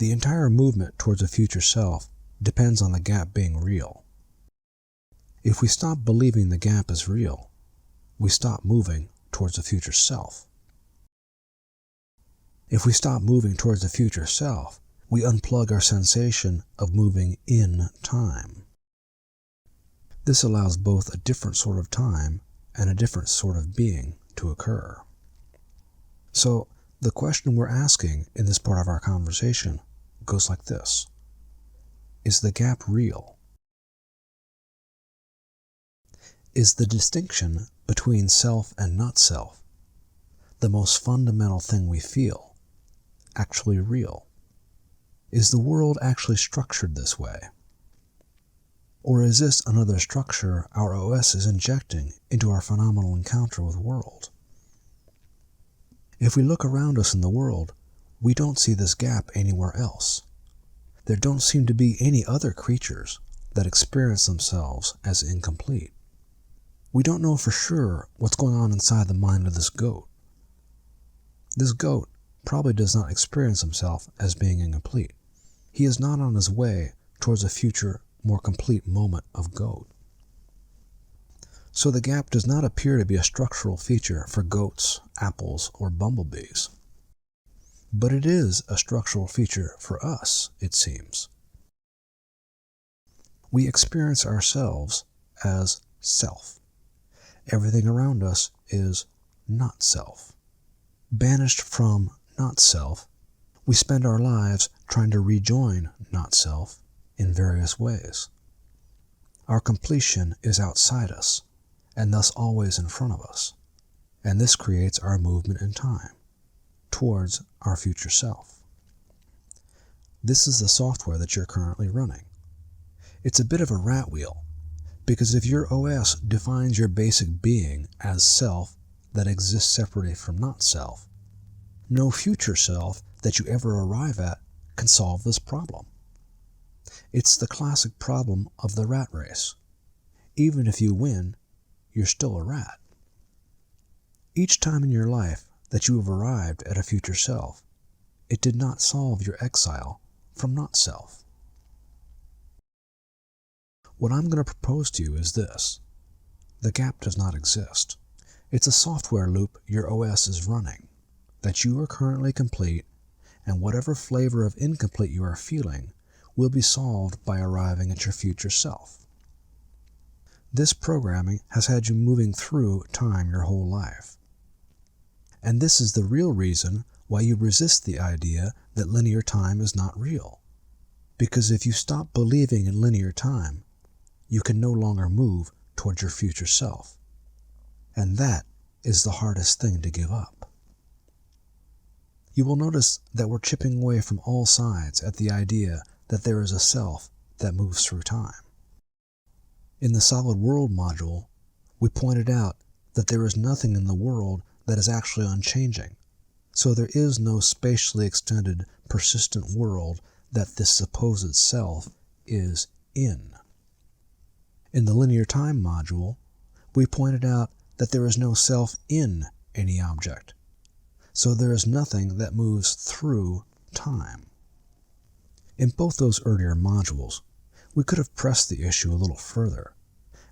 The entire movement towards a future self depends on the gap being real. If we stop believing the gap is real, we stop moving towards a future self. If we stop moving towards the future self, we unplug our sensation of moving in time. This allows both a different sort of time and a different sort of being to occur. So, the question we're asking in this part of our conversation goes like this. Is the gap real? Is the distinction between self and not self, the most fundamental thing we feel, actually real? Is the world actually structured this way? Or is this another structure our OS is injecting into our phenomenal encounter with the world? If we look around us in the world, we don't see this gap anywhere else. There don't seem to be any other creatures that experience themselves as incomplete. We don't know for sure what's going on inside the mind of this goat. This goat probably does not experience himself as being incomplete. He is not on his way towards a future, more complete moment of goat. So the gap does not appear to be a structural feature for goats, apples, or bumblebees. But it is a structural feature for us, it seems. We experience ourselves as self. Everything around us is not self. Banished from not self, we spend our lives trying to rejoin not self in various ways. Our completion is outside us, and thus always in front of us, and this creates our movement in time towards our future self. This is the software that you're currently running. It's a bit of a rat wheel, because if your OS defines your basic being as self that exists separately from not self, no future self that you ever arrive at can solve this problem. It's the classic problem of the rat race. Even if you win, you're still a rat. Each time in your life that you have arrived at a future self, it did not solve your exile from not self. What I'm going to propose to you is this. The gap does not exist. It's a software loop your OS is running, that you are currently complete, and whatever flavor of incomplete you are feeling will be solved by arriving at your future self. This programming has had you moving through time your whole life. And this is the real reason why you resist the idea that linear time is not real. Because if you stop believing in linear time, you can no longer move towards your future self. And that is the hardest thing to give up. You will notice that we're chipping away from all sides at the idea that there is a self that moves through time. In the Solid World module, we pointed out that there is nothing in the world that is actually unchanging, so there is no spatially extended, persistent world that this supposed self is in. In the Linear Time module, we pointed out that there is no self in any object, so there is nothing that moves through time. In both those earlier modules, we could have pressed the issue a little further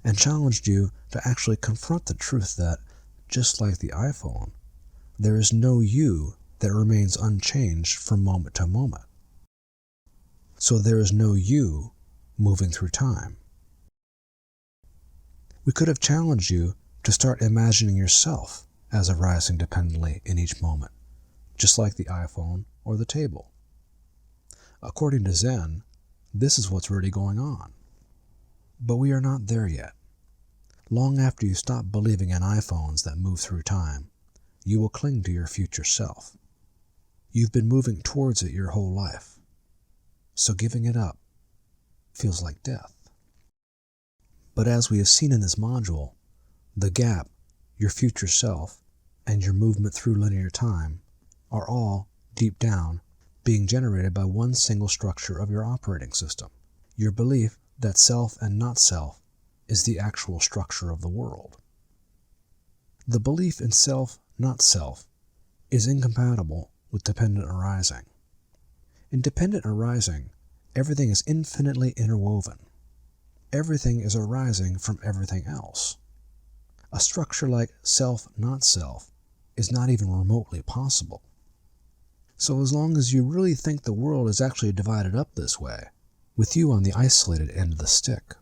and challenged you to actually confront the truth that, just like the iPhone, there is no you that remains unchanged from moment to moment. So there is no you moving through time. We could have challenged you to start imagining yourself as arising dependently in each moment, just like the iPhone or the table. According to Zen, this is what's really going on. But we are not there yet. Long after you stop believing in iPhones that move through time, you will cling to your future self. You've been moving towards it your whole life, so giving it up feels like death. But as we have seen in this module, the gap, your future self, and your movement through linear time are all, deep down, being generated by one single structure of your operating system, your belief that self and not self is the actual structure of the world. The belief in self, not self, is incompatible with dependent arising. In dependent arising, everything is infinitely interwoven. Everything is arising from everything else. A structure like self, not self, is not even remotely possible. So as long as you really think the world is actually divided up this way, with you on the isolated end of the stick,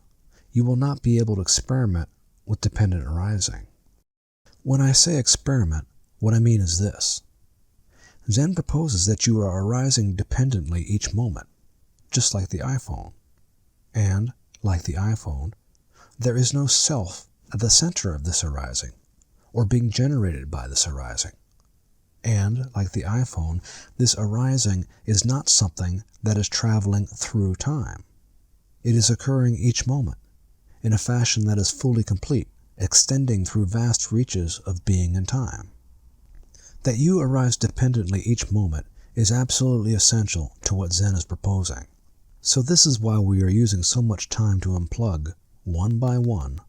you will not be able to experiment with dependent arising. When I say experiment, what I mean is this. Zen proposes that you are arising dependently each moment, just like the iPhone. And, like the iPhone, there is no self at the center of this arising, or being generated by this arising. And, like the iPhone, this arising is not something that is traveling through time. It is occurring each moment, in a fashion that is fully complete, extending through vast reaches of being and time. That you arise dependently each moment is absolutely essential to what Zen is proposing. So this is why we are using so much time to unplug, one by one,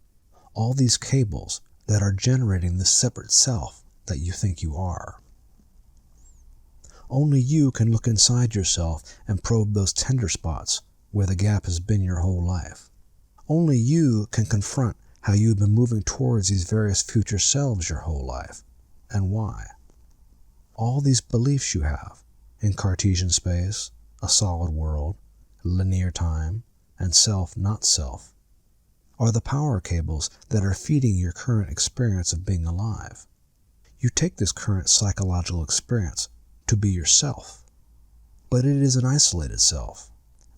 all these cables that are generating this separate self that you think you are. Only you can look inside yourself and probe those tender spots where the gap has been your whole life. Only you can confront how you've been moving towards these various future selves your whole life, and why. All these beliefs you have in Cartesian space, a solid world, linear time, and self, not self, are the power cables that are feeding your current experience of being alive. You take this current psychological experience to be yourself, but it is an isolated self,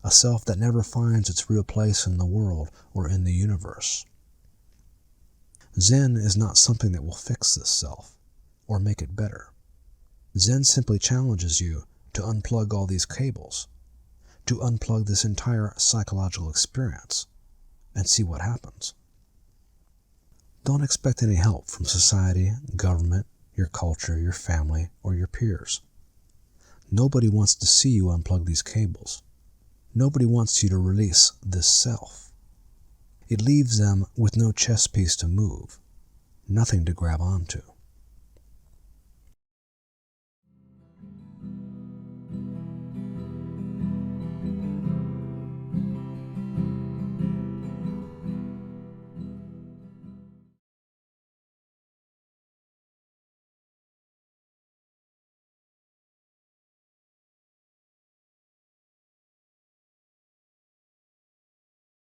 a self that never finds its real place in the world or in the universe. Zen is not something that will fix this self or make it better. Zen simply challenges you to unplug all these cables, to unplug this entire psychological experience, and see what happens. Don't expect any help from society, government, your culture, your family, or your peers. Nobody wants to see you unplug these cables. Nobody wants you to release this self. It leaves them with no chess piece to move, nothing to grab onto.